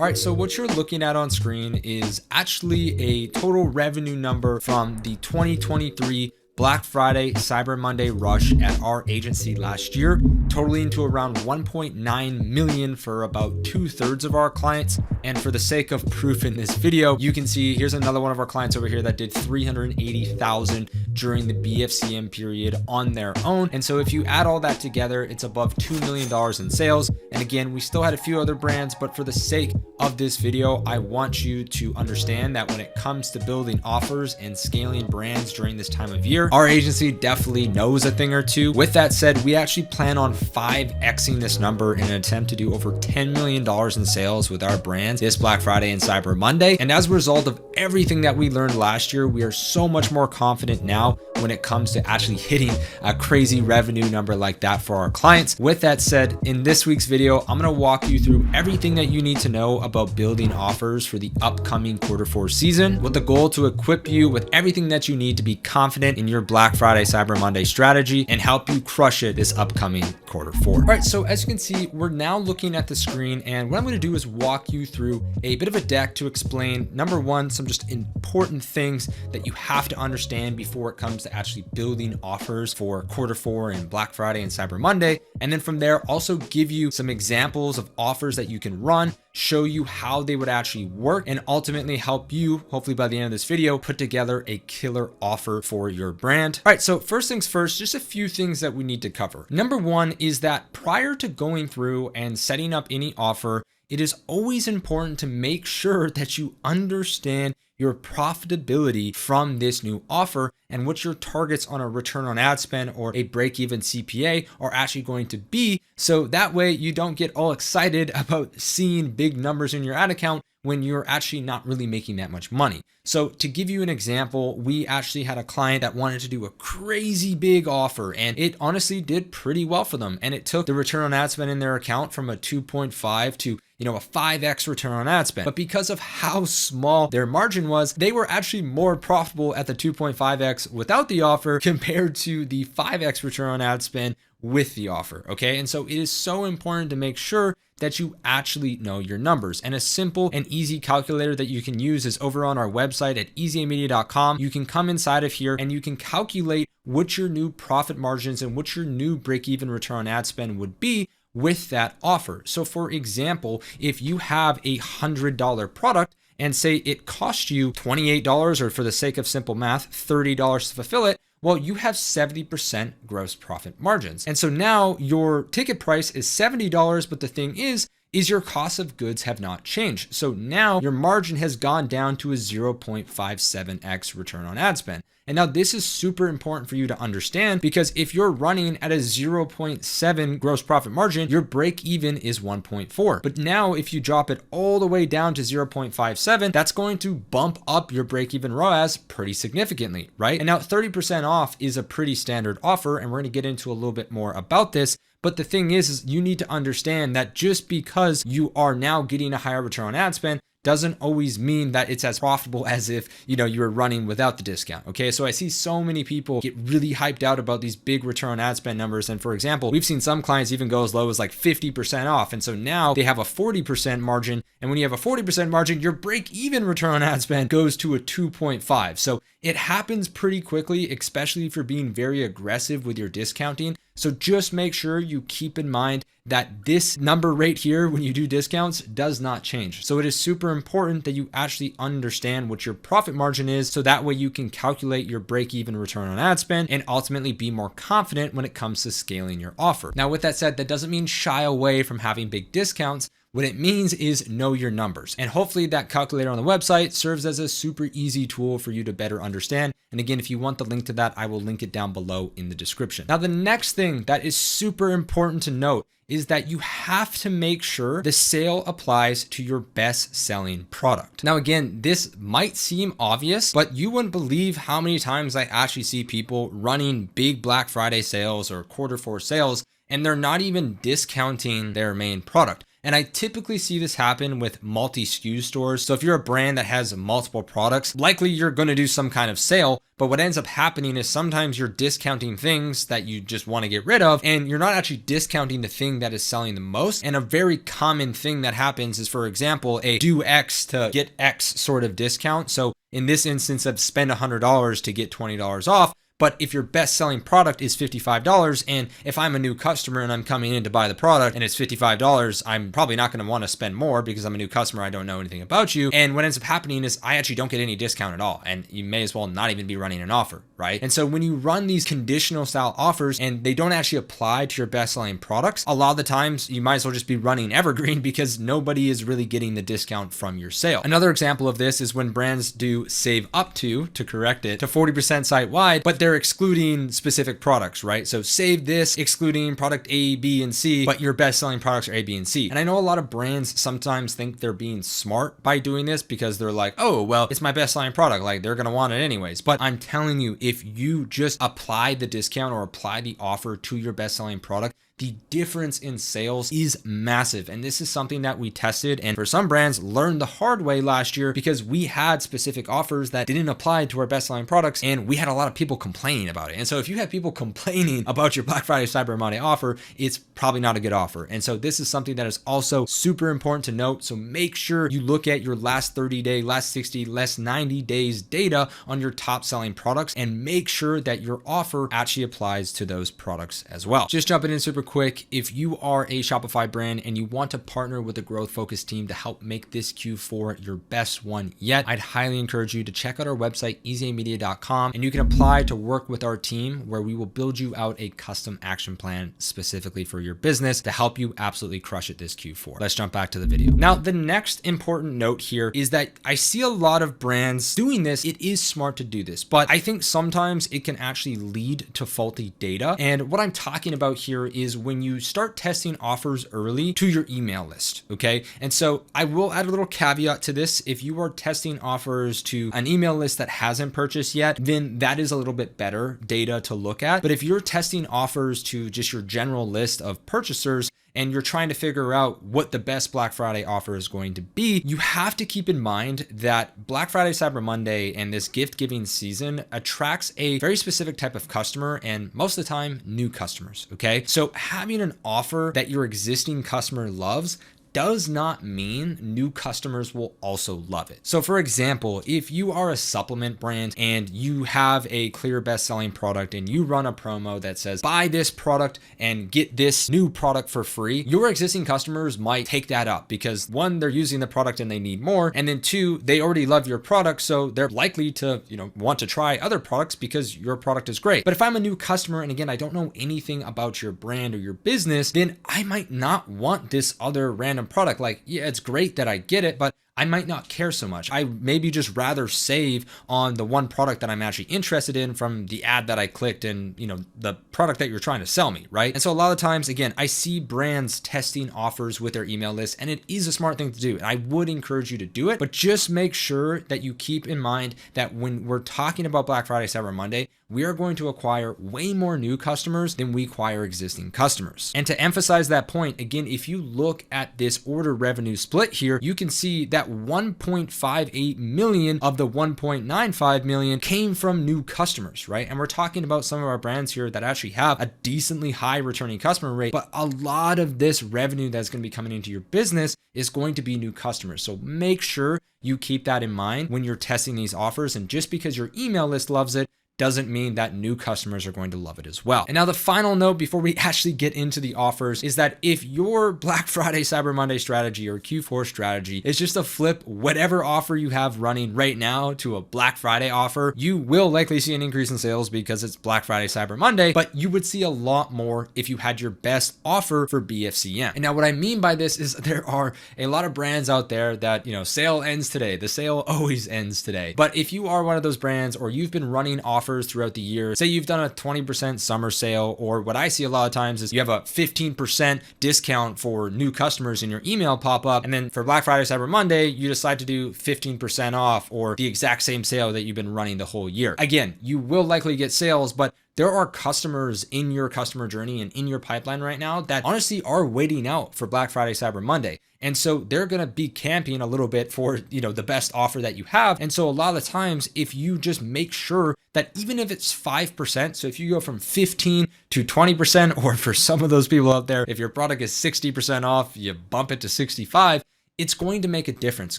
All right, so what you're looking at on screen is actually a total revenue number from the 2023 Black Friday, Cyber Monday rush at our agency last year, totaling to around 1.9 million for about 2/3 of our clients. And for the sake of proof in this video, you can see here's another one of our clients over here that did 380,000 during the BFCM period on their own. And so if you add all that together, it's above $2 million in sales. And again, we still had a few other brands, but for the sake of this video, I want you to understand that when it comes to building offers and scaling brands during this time of year, our agency definitely knows a thing or two. With that said, we actually plan on 5xing this number in an attempt to do over $10 million in sales with our brands this Black Friday and Cyber Monday. And as a result of everything that we learned last year, we are so much more confident now when it comes to actually hitting a crazy revenue number like that for our clients. With that said, in this week's video, I'm gonna walk you through everything that you need to know about building offers for the upcoming quarter 4 season, with the goal to equip you with everything that you need to be confident in your Black Friday, Cyber Monday strategy and help you crush it this upcoming quarter 4. All right, so as you can see, we're now looking at the screen, and what I'm gonna do is walk you through a bit of a deck to explain, number one, some just important things that you have to understand before it comes to actually building offers for quarter 4 and Black Friday and Cyber Monday. And then from there, also give you some examples of offers that you can run, show you how they would actually work, and ultimately help you, hopefully by the end of this video, put together a killer offer for your brand. All right, so first things first, just a few things that we need to cover. Number one is that prior to going through and setting up any offer, it is always important to make sure that you understand your profitability from this new offer and what your targets on a return on ad spend or a break-even CPA are actually going to be. So that way you don't get all excited about seeing big numbers in your ad account when you're actually not really making that much money. So to give you an example, we actually had a client that wanted to do a crazy big offer, and it honestly did pretty well for them. And it took the return on ad spend in their account from a 2.5 to a 5x return on ad spend. But because of how small their margin was, they were actually more profitable at the 2.5x without the offer compared to the 5x return on ad spend with the offer. Okay. And so it is so important to make sure that you actually know your numbers. And a simple and easy calculator that you can use is over on our website at easymedia.com. You can come inside of here and you can calculate what your new profit margins and what your new break-even return on ad spend would be with that offer. So for example, if you have a $100 product and say it cost you $28, or for the sake of simple math, $30 to fulfill it, well, you have 70% gross profit margins. And so now your ticket price is $70, but the thing is your cost of goods have not changed. So now your margin has gone down to a 0.57x return on ad spend. And now this is super important for you to understand, because if you're running at a 0.7 gross profit margin, your break even is 1.4. But now if you drop it all the way down to 0.57, that's going to bump up your break even ROAS pretty significantly, right? And now 30% off is a pretty standard offer, and we're going to get into a little bit more about this. But the thing is you need to understand that just because you are now getting a higher return on ad spend doesn't always mean that it's as profitable as if, you were running without the discount. Okay. So I see so many people get really hyped out about these big return on ad spend numbers. And for example, we've seen some clients even go as low as like 50% off. And so now they have a 40% margin. And when you have a 40% margin, your break even return on ad spend goes to a 2.5. So it happens pretty quickly, especially if you're being very aggressive with your discounting. So just make sure you keep in mind that this number right here, when you do discounts, does not change. So it is super important that you actually understand what your profit margin is, so that way you can calculate your break-even return on ad spend and ultimately be more confident when it comes to scaling your offer. Now, with that said, that doesn't mean shy away from having big discounts. What it means is know your numbers. And hopefully that calculator on the website serves as a super easy tool for you to better understand. And again, if you want the link to that, I will link it down below in the description. Now, the next thing that is super important to note is that you have to make sure the sale applies to your best selling product. Now, again, this might seem obvious, but you wouldn't believe how many times I actually see people running big Black Friday sales or quarter 4 sales, and they're not even discounting their main product. And I typically see this happen with multi-SKU stores. So if you're a brand that has multiple products, likely you're going to do some kind of sale. But what ends up happening is sometimes you're discounting things that you just want to get rid of, and you're not actually discounting the thing that is selling the most. And a very common thing that happens is, for example, a do X to get X sort of discount. So in this instance of spend $100 to get $20 off. But if your best selling product is $55, and if I'm a new customer and I'm coming in to buy the product and it's $55, I'm probably not going to want to spend more because I'm a new customer. I don't know anything about you. And what ends up happening is I actually don't get any discount at all. And you may as well not even be running an offer, right? And so when you run these conditional style offers and they don't actually apply to your best selling products, a lot of the times you might as well just be running evergreen because nobody is really getting the discount from your sale. Another example of this is when brands do save up to correct it, to 40% site wide, but they're excluding specific products, right? So save this, excluding product A, B, and C, but your best selling products are A, B, and C. And I know a lot of brands sometimes think they're being smart by doing this because they're like, oh, well, it's my best selling product. Like they're going to want it anyways. But I'm telling you, if you just apply the discount or apply the offer to your best selling product, the difference in sales is massive. And this is something that we tested and for some brands learned the hard way last year because we had specific offers that didn't apply to our best selling products and we had a lot of people complaining about it. And so if you have people complaining about your Black Friday, Cyber Monday offer, it's probably not a good offer. And so this is something that is also super important to note. So make sure you look at your last 30 day, last 60, last 90 days data on your top selling products and make sure that your offer actually applies to those products as well. Just jumping in super quick, if you are a Shopify brand and you want to partner with a growth focused team to help make this Q4 your best one yet, I'd highly encourage you to check out our website, easymedia.com, and you can apply to work with our team where we will build you out a custom action plan specifically for your business to help you absolutely crush it this Q4. Let's jump back to the video. Now, the next important note here is that I see a lot of brands doing this. It is smart to do this, but I think sometimes it can actually lead to faulty data. And what I'm talking about here is when you start testing offers early to your email list, okay? And so I will add a little caveat to this. If you are testing offers to an email list that hasn't purchased yet, then that is a little bit better data to look at. But if you're testing offers to just your general list of purchasers, and you're trying to figure out what the best Black Friday offer is going to be, you have to keep in mind that Black Friday, Cyber Monday, and this gift giving season attracts a very specific type of customer and most of the time new customers, okay? So having an offer that your existing customer loves does not mean new customers will also love it. So for example, if you are a supplement brand and you have a clear best-selling product and you run a promo that says, buy this product and get this new product for free, your existing customers might take that up because one, they're using the product and they need more. And then two, they already love your product. So they're likely to, want to try other products because your product is great. But if I'm a new customer, and again, I don't know anything about your brand or your business, then I might not want this other random product. Like, yeah, it's great that I get it, but I might not care so much. I maybe just rather save on the one product that I'm actually interested in from the ad that I clicked and, the product that you're trying to sell me, right? And so a lot of times, again, I see brands testing offers with their email list, and it is a smart thing to do. And I would encourage you to do it, but just make sure that you keep in mind that when we're talking about Black Friday, Cyber Monday, we are going to acquire way more new customers than we acquire existing customers. And to emphasize that point, again, if you look at this order revenue split here, you can see that 1.58 million of the 1.95 million came from new customers, right? And we're talking about some of our brands here that actually have a decently high returning customer rate, but a lot of this revenue that's going to be coming into your business is going to be new customers. So make sure you keep that in mind when you're testing these offers. And just because your email list loves it doesn't mean that new customers are going to love it as well. And now the final note before we actually get into the offers is that if your Black Friday, Cyber Monday strategy or Q4 strategy is just to flip whatever offer you have running right now to a Black Friday offer, you will likely see an increase in sales because it's Black Friday, Cyber Monday, but you would see a lot more if you had your best offer for BFCM. And now what I mean by this is there are a lot of brands out there that, sale ends today. The sale always ends today. But if you are one of those brands or you've been running offers throughout the year, say you've done a 20% summer sale, or what I see a lot of times is you have a 15% discount for new customers in your email pop up. And then for Black Friday, Cyber Monday, you decide to do 15% off or the exact same sale that you've been running the whole year. Again, you will likely get sales, but there are customers in your customer journey and in your pipeline right now that honestly are waiting out for Black Friday, Cyber Monday. And so they're going to be camping a little bit for, the best offer that you have. And so a lot of the times, if you just make sure that even if it's 5%, so if you go from 15 to 20%, or for some of those people out there, if your product is 60% off, you bump it to 65, it's going to make a difference,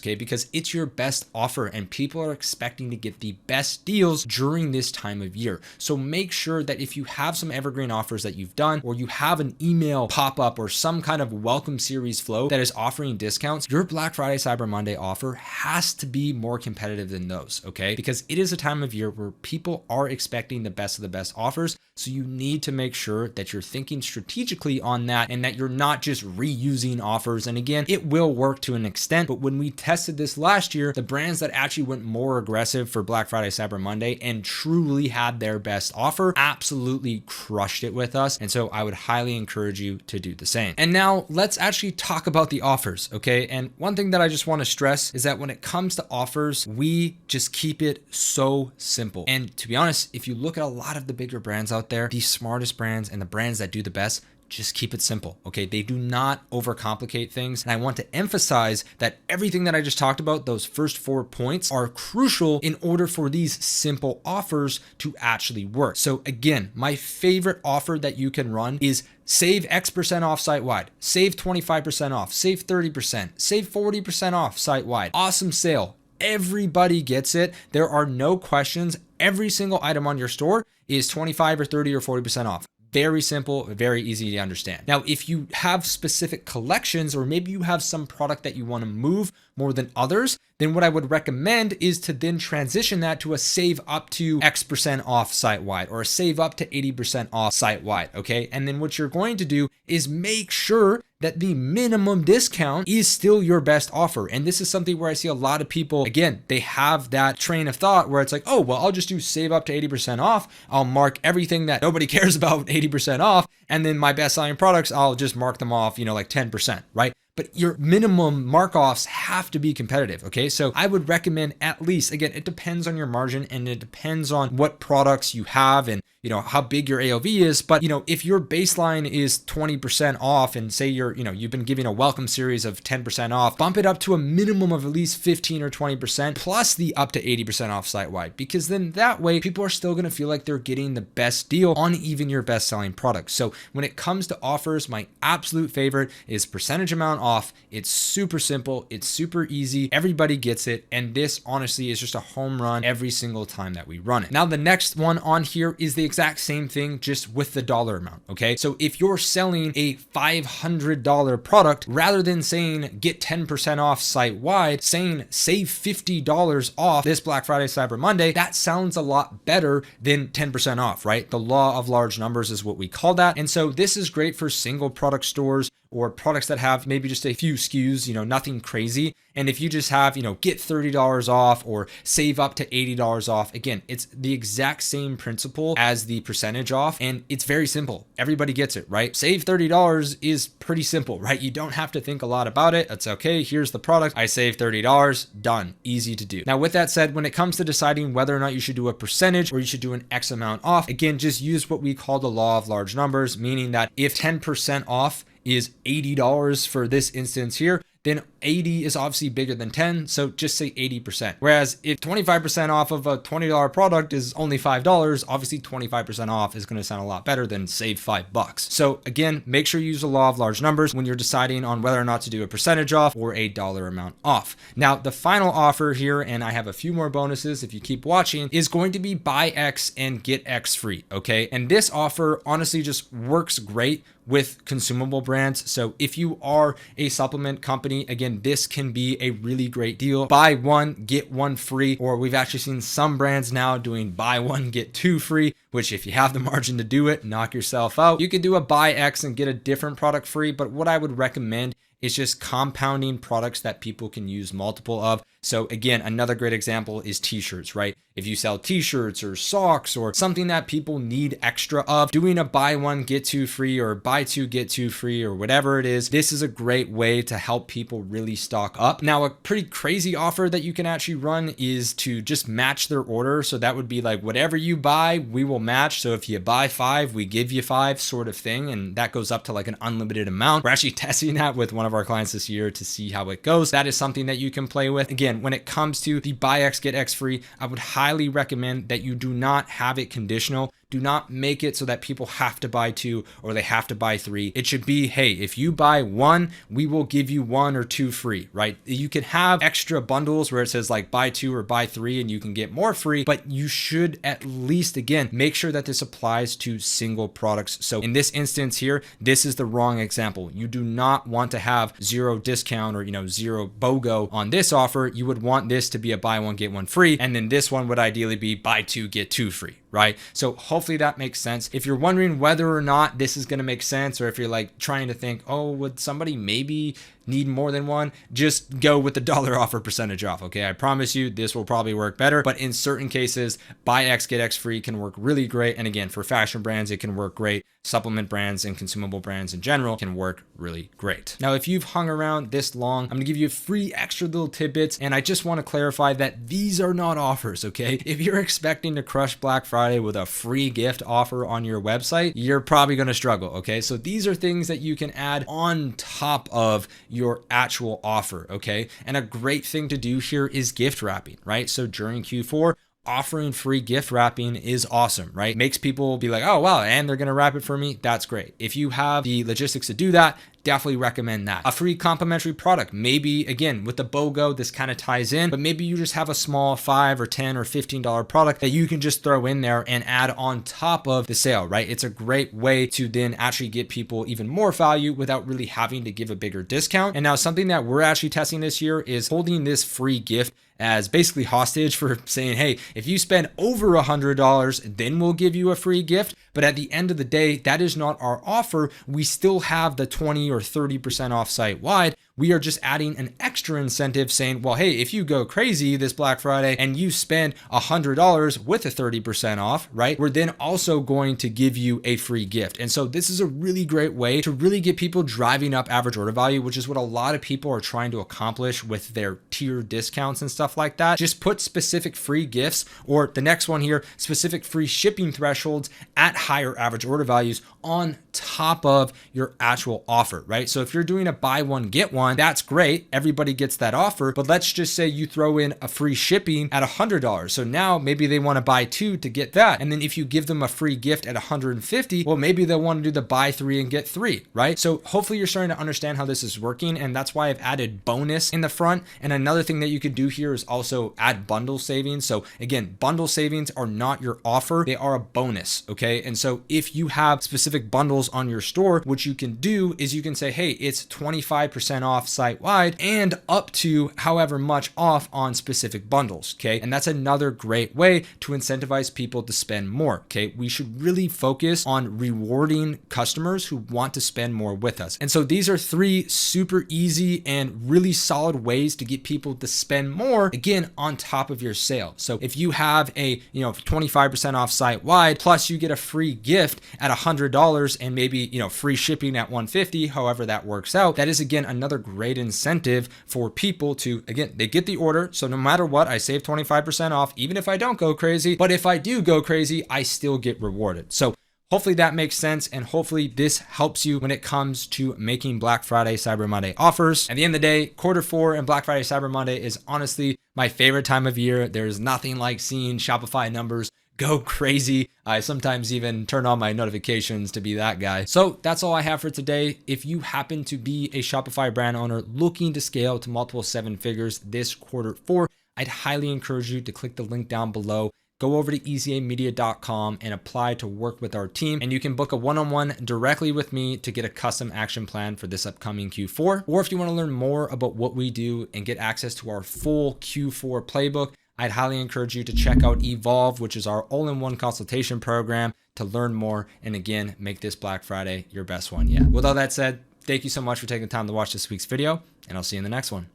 okay? Because it's your best offer and people are expecting to get the best deals during this time of year. So make sure that if you have some evergreen offers that you've done, or you have an email pop up or some kind of welcome series flow that is offering discounts, your Black Friday, Cyber Monday offer has to be more competitive than those, okay? Because it is a time of year where people are expecting the best of the best offers. So you need to make sure that you're thinking strategically on that and that you're not just reusing offers. And again, it will work to an extent, but when we tested this last year, the brands that actually went more aggressive for Black Friday, Cyber Monday and truly had their best offer absolutely crushed it with us. And so I would highly encourage you to do the same. And now let's actually talk about the offers, okay? And one thing that I just want to stress is that when it comes to offers, we just keep it so simple. And to be honest, if you look at a lot of the bigger brands out there, the smartest brands and the brands that do the best, just keep it simple, okay? They do not overcomplicate things. And I want to emphasize that everything that I just talked about, those first 4 points, are crucial in order for these simple offers to actually work. So again, my favorite offer that you can run is save X% off site-wide, save 25% off, save 30%, save 40% off site-wide. Awesome sale. Everybody gets it. There are no questions. Every single item on your store is 25 or 30 or 40% off. Very simple, very easy to understand. Now, if you have specific collections, or maybe you have some product that you want to move more than others, then what I would recommend is to then transition that to a save up to X% off site-wide, or a save up to 80% off site-wide, okay? And then what you're going to do is make sure that the minimum discount is still your best offer. And this is something where I see a lot of people, again, they have that train of thought where it's like, oh, well, I'll just do save up to 80% off. I'll mark everything that nobody cares about 80% off. And then my best selling products, I'll just mark them off, like 10%, right? But your minimum mark-offs have to be competitive, okay? So I would recommend at least, again, it depends on your margin and it depends on what products you have and how big your AOV is. But, if your baseline is 20% off and say you've been giving a welcome series of 10% off, bump it up to a minimum of at least 15 or 20% plus the up to 80% off site-wide, because then that way people are still going to feel like they're getting the best deal on even your best selling product. So when it comes to offers, my absolute favorite is percentage amount off. It's super simple. It's super easy. Everybody gets it. And this honestly is just a home run every single time that we run it. Now, the next one on here is the exact same thing, just with the dollar amount, okay? So if you're selling a $500 product, rather than saying get 10% off site-wide, saying save $50 off this Black Friday, Cyber Monday, that sounds a lot better than 10% off, right? The law of large numbers is what we call that. And so this is great for single product stores or products that have maybe just a few SKUs, nothing crazy. And if you just have, get $30 off or save up to $80 off, again, it's the exact same principle as the percentage off. And it's very simple. Everybody gets it, right? Save $30 is pretty simple, right? You don't have to think a lot about it. It's okay. Here's the product. I save $30, done. Easy to do. Now, with that said, when it comes to deciding whether or not you should do a percentage or you should do an X amount off, again, just use what we call the law of large numbers, meaning that if 10% off is $80 for this instance here, then 80 is obviously bigger than 10, so just say 80%. Whereas if 25% off of a $20 product is only $5, obviously 25% off is going to sound a lot better than save $5. So again, make sure you use the law of large numbers when you're deciding on whether or not to do a percentage off or a dollar amount off. Now, the final offer here, and I have a few more bonuses if you keep watching, is going to be buy X and get X free, okay? And this offer honestly just works great with consumable brands. So if you are a supplement company, again, this can be a really great deal. Buy one, get one free, or we've actually seen some brands now doing buy one, get two free, which if you have the margin to do it, knock yourself out. You could do a buy X and get a different product free, but what I would recommend is just compounding products that people can use multiple of. So again, another great example is t-shirts, right? If you sell t-shirts or socks or something that people need extra of, doing a buy one, get two free, or buy two, get two free, or whatever it is, this is a great way to help people really stock up. Now, a pretty crazy offer that you can actually run is to just match their order. So that would be like, whatever you buy, we will match. So if you buy 5, we give you 5 sort of thing. And that goes up to like an unlimited amount. We're actually testing that with one of our clients this year to see how it goes. That is something that you can play with. Again, when it comes to the buy X, get X free, I would highly recommend that you do not have it conditional. Do not make it so that people have to buy 2 or they have to buy 3. It should be, hey, if you buy 1, we will give you 1 or 2 free, right? You can have extra bundles where it says like buy 2 or buy 3 and you can get more free, but you should at least, again, make sure that this applies to single products. So in this instance here, this is the wrong example. You do not want to have 0 discount or, 0 BOGO on this offer. You would want this to be a buy 1, get 1 free. And then this one would ideally be buy 2, get 2 free, right? So hopefully that makes sense. If you're wondering whether or not this is going to make sense, or if you're like trying to think, oh, would somebody maybe need more than one, just go with the dollar offer percentage off. Okay. I promise you this will probably work better, but in certain cases, buy X, get X free can work really great. And again, for fashion brands, it can work great. Supplement brands and consumable brands in general can work really great. Now, if you've hung around this long, I'm gonna give you free extra little tidbits. And I just wanna clarify that these are not offers, okay? If you're expecting to crush Black Friday with a free gift offer on your website, you're probably gonna struggle, okay? So these are things that you can add on top of your actual offer, okay? And a great thing to do here is gift wrapping, right? So during Q4, offering free gift wrapping is awesome, right? Makes people be like, oh, wow, and they're going to wrap it for me. That's great. If you have the logistics to do that, definitely recommend that. A free complimentary product, maybe again with the BOGO, this kind of ties in, but maybe you just have a small $5 or $10 or $15 product that you can just throw in there and add on top of the sale, right? It's a great way to then actually get people even more value without really having to give a bigger discount. And now something that we're actually testing this year is holding this free gift as basically hostage for saying, hey, if you spend over $100, then we'll give you a free gift. But at the end of the day, that is not our offer. We still have the 20 or 30% off site wide. We are just adding an extra incentive saying, well, hey, if you go crazy this Black Friday and you spend $100 with a 30% off, right? We're then also going to give you a free gift. And so this is a really great way to really get people driving up average order value, which is what a lot of people are trying to accomplish with their tier discounts and stuff like that. Just put specific free gifts, or the next one here, specific free shipping thresholds at higher average order values on top of your actual offer, right? So if you're doing a buy one, get one, that's great. Everybody gets that offer, but let's just say you throw in a free shipping at $100. So now maybe they want to buy 2 to get that. And then if you give them a free gift at $150, well, maybe they'll want to do the buy 3 and get 3, right? So hopefully you're starting to understand how this is working. And that's why I've added bonus in the front. And another thing that you could do here is also add bundle savings. So again, bundle savings are not your offer. They are a bonus. Okay. And so if you have specific bundles on your store, what you can do is you can say, hey, it's 25% off site wide and up to however much off on specific bundles. Okay. And that's another great way to incentivize people to spend more. Okay. We should really focus on rewarding customers who want to spend more with us. And so these are 3 super easy and really solid ways to get people to spend more, again, on top of your sale. So if you have a, 25% off site wide, plus you get a free gift at $100 and maybe, free shipping at $150, however that works out, that is again, another great incentive for people to, again, they get the order. So no matter what, I save 25% off, even if I don't go crazy, but if I do go crazy, I still get rewarded. So hopefully that makes sense. And hopefully this helps you when it comes to making Black Friday, Cyber Monday offers. At the end of the day, Q4 and Black Friday, Cyber Monday is honestly my favorite time of year. There's nothing like seeing Shopify numbers go crazy. I sometimes even turn on my notifications to be that guy. So that's all I have for today. If you happen to be a Shopify brand owner looking to scale to multiple 7 figures this Q4, I'd highly encourage you to click the link down below. Go over to easymedia.com and apply to work with our team. And you can book a one-on-one directly with me to get a custom action plan for this upcoming Q4. Or if you want to learn more about what we do and get access to our full Q4 playbook, I'd highly encourage you to check out Evolve, which is our all-in-one consultation program to learn more and again, make this Black Friday your best one yet. With all that said, thank you so much for taking the time to watch this week's video, and I'll see you in the next one.